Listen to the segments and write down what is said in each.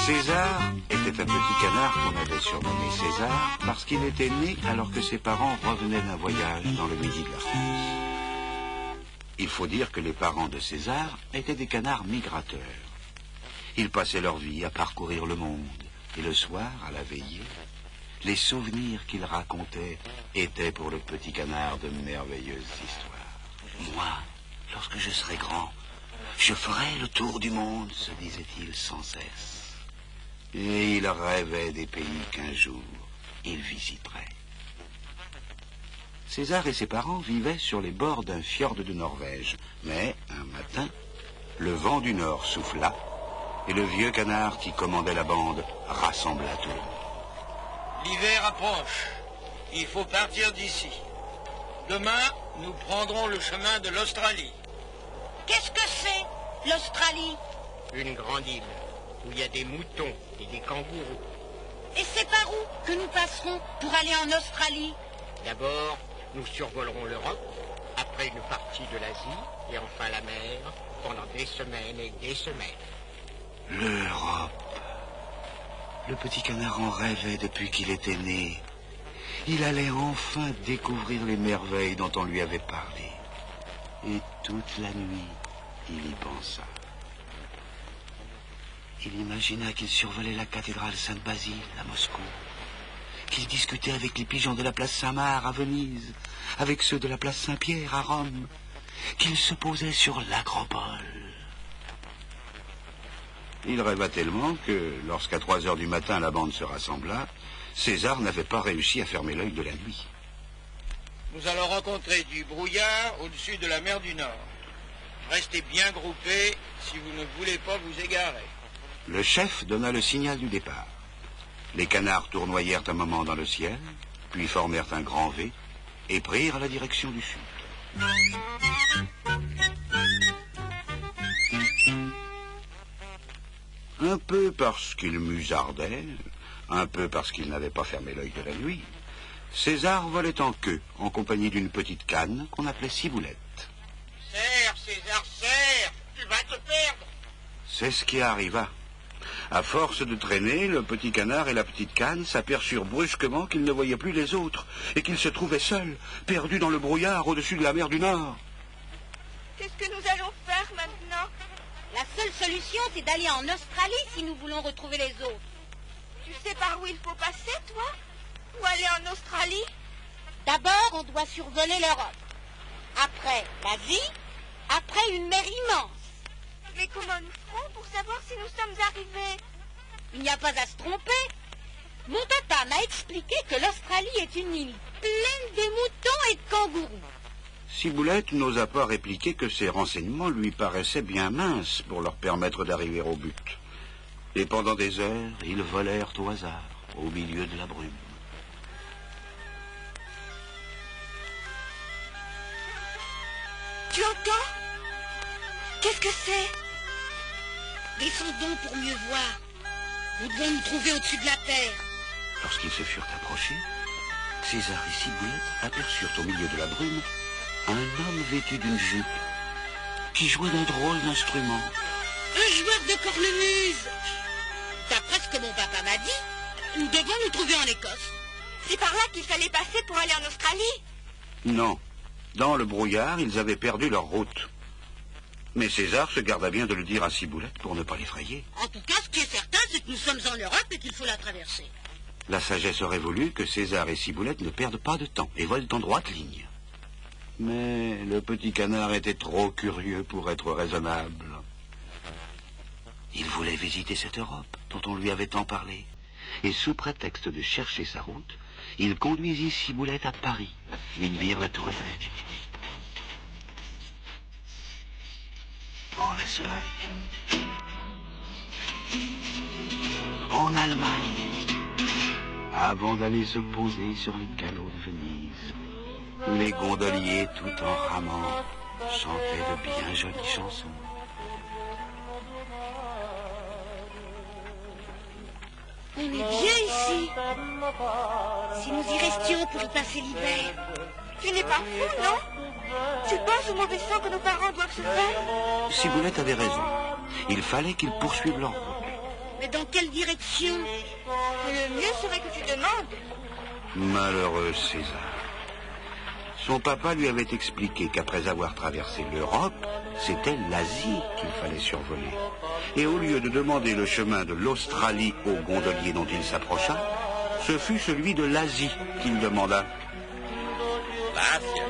César était un petit canard qu'on avait surnommé César parce qu'il était né alors que ses parents revenaient d'un voyage dans le midi de la France. Il faut dire que les parents de César étaient des canards migrateurs. Ils passaient leur vie à parcourir le monde et le soir, à la veillée, les souvenirs qu'ils racontaient étaient pour le petit canard de merveilleuses histoires. Moi, lorsque je serai grand, je ferai le tour du monde, se disait-il sans cesse. Et il rêvait des pays qu'un jour il visiterait. César et ses parents vivaient sur les bords d'un fjord de Norvège. Mais, un matin, le vent du nord souffla et le vieux canard qui commandait la bande rassembla tout le monde. L'hiver approche. Il faut partir d'ici. Demain, nous prendrons le chemin de l'Australie. Qu'est-ce que c'est, l'Australie? Une grande île où il y a des moutons et des kangourous. Et c'est par où que nous passerons pour aller en Australie? D'abord, nous survolerons l'Europe, après une partie de l'Asie et enfin la mer pendant des semaines et des semaines. L'Europe. Le petit canard en rêvait depuis qu'il était né. Il allait enfin découvrir les merveilles dont on lui avait parlé. Et toute la nuit, il y pensa. Il imagina qu'il survolait la cathédrale Sainte-Basile à Moscou, qu'il discutait avec les pigeons de la place Saint-Marc à Venise, avec ceux de la place Saint-Pierre à Rome, qu'il se posait sur l'Acropole. Il rêva tellement que, lorsqu'à 3 heures du matin la bande se rassembla, César n'avait pas réussi à fermer l'œil de la nuit. Nous allons rencontrer du brouillard au-dessus de la mer du Nord. Restez bien groupés si vous ne voulez pas vous égarer. Le chef donna le signal du départ. Les canards tournoyèrent un moment dans le ciel, puis formèrent un grand V et prirent la direction du sud. Un peu parce qu'ils musardaient, un peu parce qu'ils n'avaient pas fermé l'œil de la nuit, César volait en queue, en compagnie d'une petite canne qu'on appelait Ciboulette. Serre, César, serre, tu vas te perdre. C'est ce qui arriva. À force de traîner, le petit canard et la petite canne s'aperçurent brusquement qu'ils ne voyaient plus les autres et qu'ils se trouvaient seuls, perdus dans le brouillard au-dessus de la mer du Nord. Qu'est-ce que nous allons faire maintenant? La seule solution, c'est d'aller en Australie si nous voulons retrouver les autres. Tu sais par où il faut passer, toi? Ou aller en Australie? D'abord, on doit survoler l'Europe. Après, l'Asie. Après, une mer immense. Mais comment nous ferons pour savoir si nous sommes arrivés? Il n'y a pas à se tromper. Mon tata m'a expliqué que l'Australie est une île pleine de moutons et de kangourous. Ciboulette n'osa pas répliquer que ces renseignements lui paraissaient bien minces pour leur permettre d'arriver au but. Et pendant des heures, ils volèrent au hasard, au milieu de la brume. Tu entends? Qu'est-ce que c'est? Descendons pour mieux voir. Nous devons nous trouver au-dessus de la terre. Lorsqu'ils se furent approchés, César et Ciboulette aperçurent au milieu de la brume un homme vêtu d'une jupe qui jouait d'un drôle d'instrument. Un joueur de cornemuse. D'après ce que mon papa m'a dit, nous devons nous trouver en Écosse. C'est par là qu'il fallait passer pour aller en Australie? Non. Dans le brouillard, ils avaient perdu leur route. Mais César se garda bien de le dire à Ciboulette pour ne pas l'effrayer. En tout cas, ce qui est certain, c'est que nous sommes en Europe et qu'il faut la traverser. La sagesse aurait voulu que César et Ciboulette ne perdent pas de temps et volent en droite ligne. Mais le petit canard était trop curieux pour être raisonnable. Il voulait visiter cette Europe dont on lui avait tant parlé. Et sous prétexte de chercher sa route, il conduisit Ciboulette à Paris, une ville retournée. En Allemagne, avant d'aller se poser sur les canaux de Venise, les gondoliers, tout en ramant, chantaient de bien jolies chansons. On est bien ici. Si nous y restions pour y passer l'hiver. Tu n'es pas fou, non? Tu penses au mauvais sang que nos parents doivent se faire? Ciboulette avait raison. Il fallait qu'ils poursuivent leur route. Mais dans quelle direction? Le mieux serait que tu demandes. Malheureux César. Son papa lui avait expliqué qu'après avoir traversé l'Europe, c'était l'Asie qu'il fallait survoler. Et au lieu de demander le chemin de l'Australie au gondolier dont il s'approcha, ce fut celui de l'Asie qu'il demanda. L'Asia?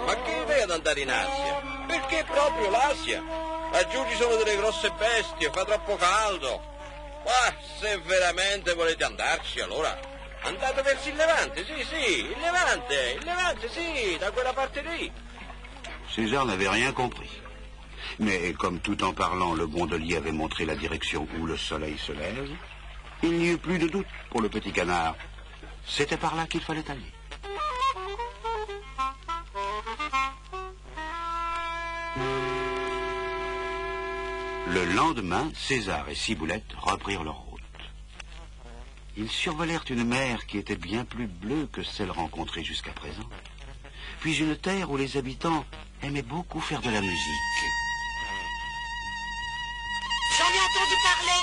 Ma che idea ad andare in Asia? Perché proprio l'Asia? Laggiù ci sono delle grosse bestie, fa troppo caldo. Ma se veramente volete andarci, allora andate verso il Levante, sì, il Levante, sì, da quella parte lì. César n'avait rien compris. Mais comme tout en parlant, le gondolier avait montré la direction où le soleil se lève, il n'y eut plus de doute pour le petit canard. C'était par là qu'il fallait aller. Le lendemain, César et Ciboulette reprirent leur route. Ils survolèrent une mer qui était bien plus bleue que celle rencontrée jusqu'à présent, puis une terre où les habitants aimaient beaucoup faire de la musique. J'en ai entendu parler.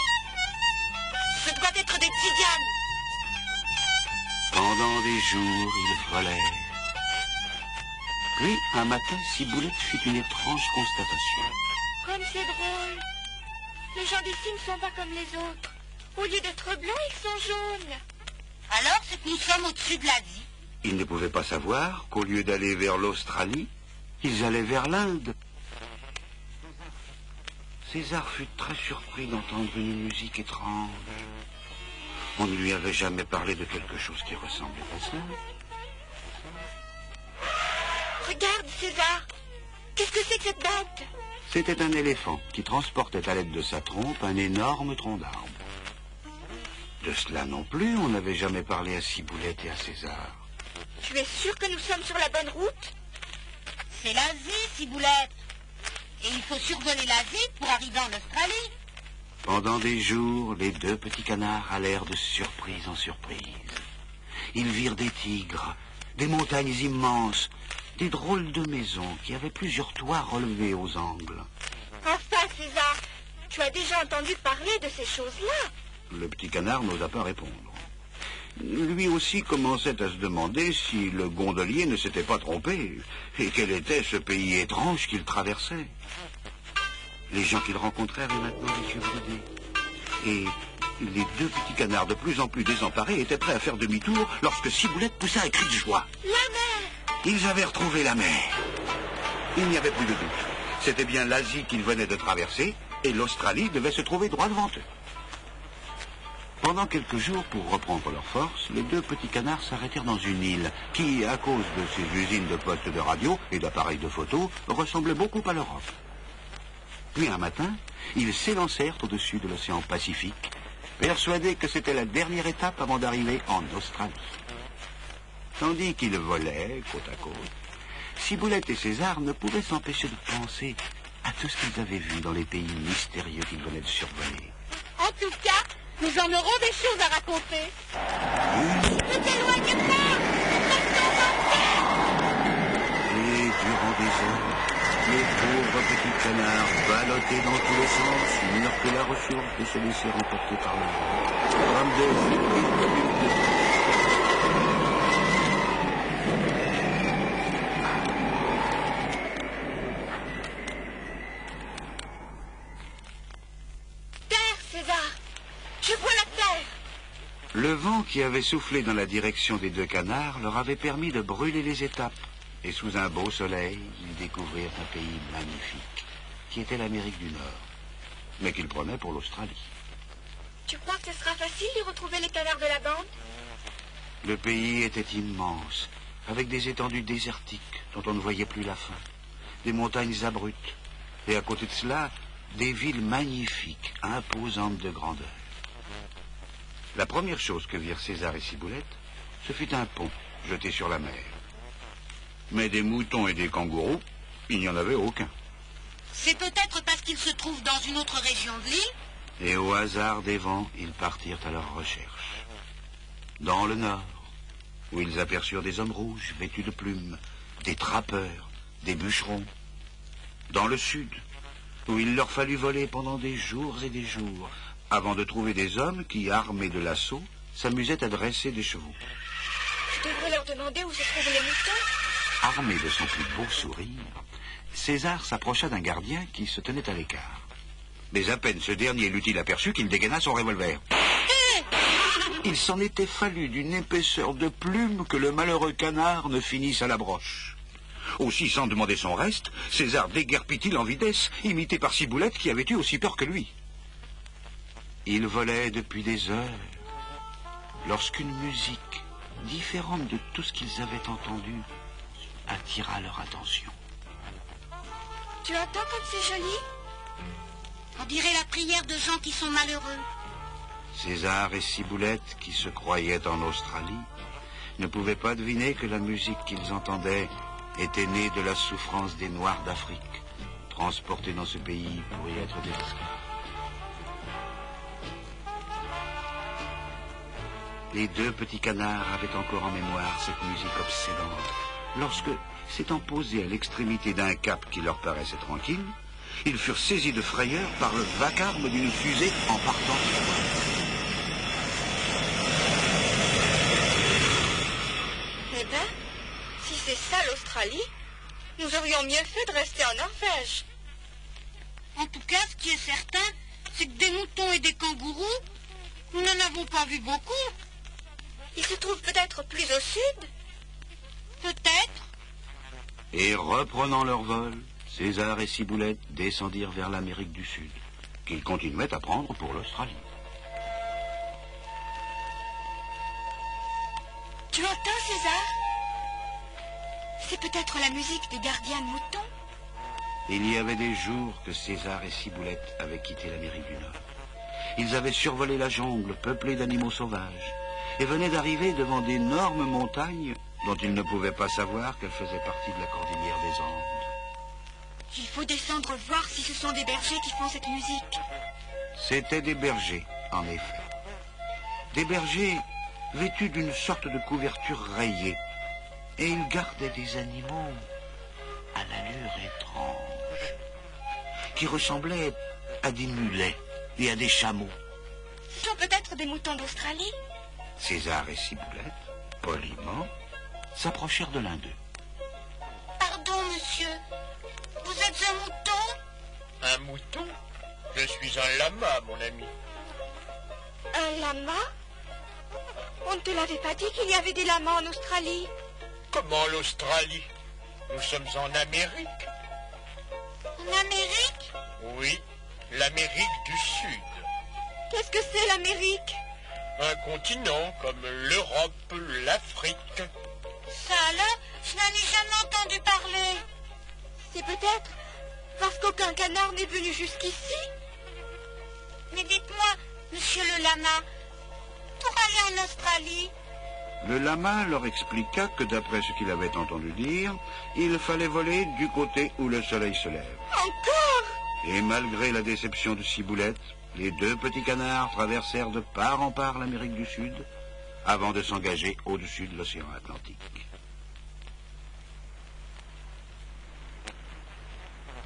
Ce doit être des tziganes. Pendant des jours, ils volèrent. Puis, un matin, Ciboulette fit une étrange constatation. Comme c'est drôle. Les gens d'ici ne sont pas comme les autres. Au lieu d'être blancs, ils sont jaunes. Alors, c'est que nous sommes au-dessus de l'Asie. Ils ne pouvaient pas savoir qu'au lieu d'aller vers l'Australie, ils allaient vers l'Inde. César fut très surpris d'entendre une musique étrange. On ne lui avait jamais parlé de quelque chose qui ressemblait à ça. Regarde, César. Qu'est-ce que c'est que cette bête? C'était un éléphant qui transportait à l'aide de sa trompe un énorme tronc d'arbre. De cela non plus, on n'avait jamais parlé à Ciboulette et à César. Tu es sûr que nous sommes sur la bonne route? C'est l'Asie, Ciboulette. Et il faut survoler l'Asie pour arriver en Australie. Pendant des jours, les deux petits canards allèrent de surprise en surprise. Ils virent des tigres, des montagnes immenses, des drôles de maisons qui avaient plusieurs toits relevés aux angles. Enfin, César, tu as déjà entendu parler de ces choses-là. Le petit canard n'osa pas répondre. Lui aussi commençait à se demander si le gondolier ne s'était pas trompé et quel était ce pays étrange qu'il traversait. Les gens qu'il rencontrait avaient maintenant les yeux bridés. Et les deux petits canards, de plus en plus désemparés, étaient prêts à faire demi-tour lorsque Ciboulette poussa un cri de joie. La mer! Ils avaient retrouvé la mer. Il n'y avait plus de doute. C'était bien l'Asie qu'ils venaient de traverser et l'Australie devait se trouver droit devant eux. Pendant quelques jours, pour reprendre leurs forces, les deux petits canards s'arrêtèrent dans une île qui, à cause de ses usines de postes de radio et d'appareils de photo, ressemblait beaucoup à l'Europe. Puis un matin, ils s'élancèrent au-dessus de l'océan Pacifique, persuadés que c'était la dernière étape avant d'arriver en Australie. Tandis qu'ils volaient, côte à côte, Ciboulette et César ne pouvaient s'empêcher de penser à tout ce qu'ils avaient vu dans les pays mystérieux qu'ils venaient de survoler. En tout cas, nous en aurons des choses à raconter. Ne t'éloigne pas! Et durant des heures, les pauvres petits canards ballottaient dans tous les sens, n'eurent que la ressource de se laisser emporter par le vent, comme des... Le vent qui avait soufflé dans la direction des deux canards leur avait permis de brûler les étapes. Et sous un beau soleil, ils découvrirent un pays magnifique, qui était l'Amérique du Nord, mais qu'ils prenaient pour l'Australie. Tu crois que ce sera facile de retrouver les canards de la bande? Le pays était immense, avec des étendues désertiques dont on ne voyait plus la fin, des montagnes abruptes, et à côté de cela, des villes magnifiques, imposantes de grandeur. La première chose que virent César et Ciboulette, ce fut un pont jeté sur la mer. Mais des moutons et des kangourous, il n'y en avait aucun. C'est peut-être parce qu'ils se trouvent dans une autre région de l'île. Et au hasard des vents, ils partirent à leur recherche. Dans le nord, où ils aperçurent des hommes rouges vêtus de plumes, des trappeurs, des bûcherons. Dans le sud, où il leur fallut voler pendant des jours et des jours, avant de trouver des hommes qui, armés de lasso, s'amusaient à dresser des chevaux. Je devrais leur demander où se trouvent les moutons. Armé de son plus beau sourire, César s'approcha d'un gardien qui se tenait à l'écart. Mais à peine ce dernier l'eut-il aperçu qu'il dégaina son revolver. Il s'en était fallu d'une épaisseur de plume que le malheureux canard ne finisse à la broche. Aussi, sans demander son reste, César déguerpit-il en vitesse, imité par Ciboulette qui avait eu aussi peur que lui. Il volait depuis des heures, lorsqu'une musique, différente de tout ce qu'ils avaient entendu, attira leur attention. Tu entends comme c'est joli? On dirait la prière de gens qui sont malheureux. César et Ciboulette, qui se croyaient en Australie, ne pouvaient pas deviner que la musique qu'ils entendaient était née de la souffrance des Noirs d'Afrique, transportés dans ce pays pour y être des esclaves. Les deux petits canards avaient encore en mémoire cette musique obsédante, lorsque, s'étant posés à l'extrémité d'un cap qui leur paraissait tranquille, ils furent saisis de frayeur par le vacarme d'une fusée en partant sur eux. Eh bien, si c'est ça l'Australie, nous aurions mieux fait de rester en Norvège. En tout cas, ce qui est certain, c'est que des moutons et des kangourous, nous n'en avons pas vu beaucoup. Ils se trouvent peut-être plus au sud. Peut-être. Et reprenant leur vol, César et Ciboulette descendirent vers l'Amérique du Sud, qu'ils continuaient à prendre pour l'Australie. Tu entends, César? C'est peut-être la musique des gardiens de moutons. Il y avait des jours que César et Ciboulette avaient quitté l'Amérique du Nord. Ils avaient survolé la jungle peuplée d'animaux sauvages et venaient d'arriver devant d'énormes montagnes dont ils ne pouvaient pas savoir qu'elles faisaient partie de la cordillère des Andes. Il faut descendre voir si ce sont des bergers qui font cette musique. C'étaient des bergers, en effet. Des bergers vêtus d'une sorte de couverture rayée. Et ils gardaient des animaux à l'allure étrange, qui ressemblaient à des mulets et à des chameaux. Ce sont peut-être des moutons d'Australie. César et Ciboulette, poliment, s'approchèrent de l'un d'eux. Pardon, monsieur. Vous êtes un mouton? Un mouton? Je suis un lama, mon ami. Un lama? On ne te l'avait pas dit qu'il y avait des lamas en Australie? Comment l'Australie? Nous sommes en Amérique. En Amérique? Oui, l'Amérique du Sud. Qu'est-ce que c'est l'Amérique? Un continent comme l'Europe, l'Afrique. Ça alors, je n'en ai jamais entendu parler. C'est peut-être parce qu'aucun canard n'est venu jusqu'ici. Mais dites-moi, monsieur le lama, pour aller en Australie, Le lama leur expliqua que d'après ce qu'il avait entendu dire, il fallait voler du côté où le soleil se lève. Encore? Et malgré la déception de Ciboulette, les deux petits canards traversèrent de part en part l'Amérique du Sud avant de s'engager au-dessus de l'océan Atlantique.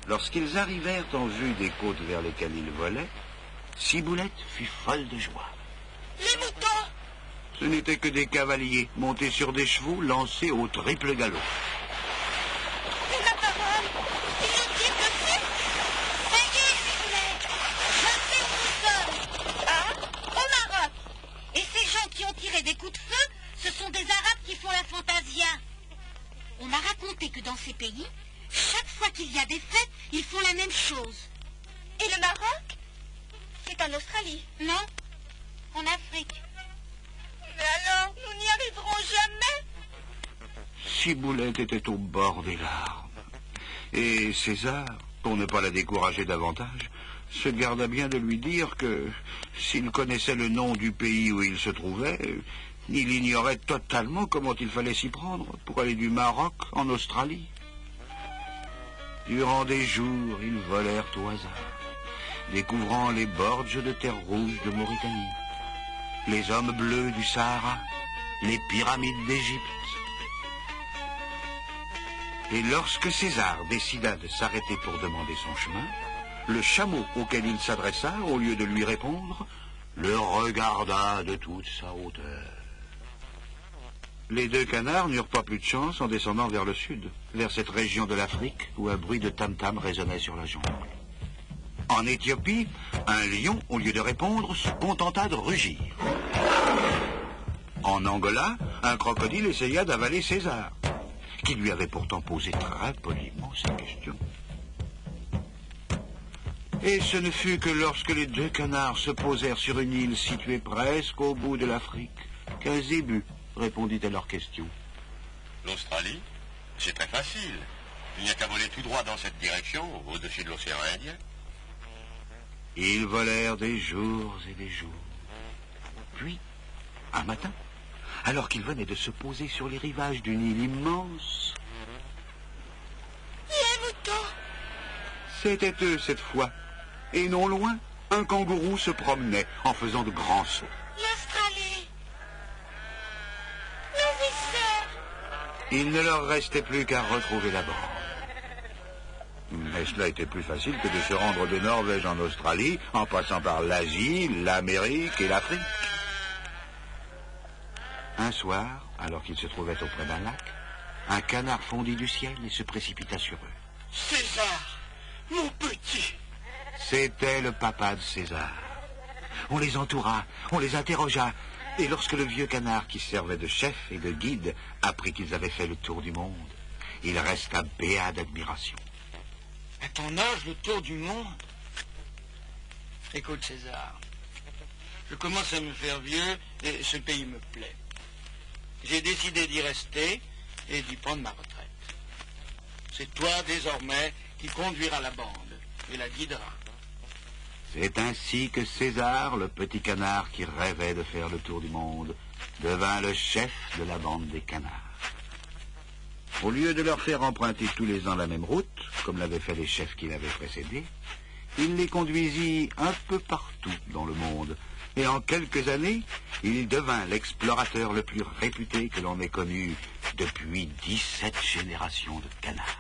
Lorsqu'ils arrivèrent en vue des côtes vers lesquelles ils volaient, Ciboulette fut folle de joie. les moutons, Ce n'étaient que des cavaliers montés sur des chevaux lancés au triple galop. c'est ma parole, ils nous tirent dessus. Ça y est, Ciboulette, je sais où nous sommes. Hein? Au Maroc. Et ces gens qui ont tiré des coups de feu, ce sont des Arabes qui font la fantasia. On m'a raconté que dans ces pays, chaque fois qu'il y a des fêtes, ils font la même chose. Et le Maroc? C'est en Australie. Non? En Afrique. Mais alors, nous n'y arriverons jamais. Ciboulette était au bord des larmes. Et César, pour ne pas la décourager davantage, se garda bien de lui dire que s'il connaissait le nom du pays où il se trouvait, il ignorait totalement comment il fallait s'y prendre pour aller du Maroc en Australie. Durant des jours, ils volèrent au hasard, découvrant les borges de terre rouge de Mauritanie, les hommes bleus du Sahara, les pyramides d'Égypte. Et lorsque César décida de s'arrêter pour demander son chemin, le chameau auquel il s'adressa, au lieu de lui répondre, le regarda de toute sa hauteur. Les deux canards n'eurent pas plus de chance en descendant vers le sud, vers cette région de l'Afrique où un bruit de tam-tam résonnait sur la jungle. En Éthiopie, un lion, au lieu de répondre, se contenta de rugir. En Angola, un crocodile essaya d'avaler César, qui lui avait pourtant posé très poliment sa question. Et ce ne fut que lorsque les deux canards se posèrent sur une île située presque au bout de l'Afrique qu'un zébu répondit à leur question. L'Australie, c'est très facile. Il n'y a qu'à voler tout droit dans cette direction, au-dessus de l'océan Indien. Ils volèrent des jours et des jours. Puis, un matin, alors qu'ils venaient de se poser sur les rivages d'une île immense, Les moutons. c'était eux cette fois. Et non loin, un kangourou se promenait en faisant de grands sauts. L'Australie. Nous y sommes. Il ne leur restait plus qu'à retrouver la bande. Mais cela était plus facile que de se rendre de Norvège en Australie, en passant par l'Asie, l'Amérique et l'Afrique. Un soir, alors qu'ils se trouvaient auprès d'un lac, un canard fondit du ciel et se précipita sur eux. César, mon petit. C'était le papa de César. On les entoura, on les interrogea, et lorsque le vieux canard qui servait de chef et de guide apprit qu'ils avaient fait le tour du monde, il resta béat d'admiration. À ton âge, le tour du monde. Écoute, César, je commence à me faire vieux et ce pays me plaît. J'ai décidé d'y rester et d'y prendre ma retraite. C'est toi, désormais, qui conduiras la bande et la guideras. C'est ainsi que César, le petit canard qui rêvait de faire le tour du monde, devint le chef de la bande des canards. Au lieu de leur faire emprunter tous les ans la même route, comme l'avaient fait les chefs qui l'avaient précédé, il les conduisit un peu partout dans le monde, et en quelques années, il devint l'explorateur le plus réputé que l'on ait connu depuis 17 générations de canards.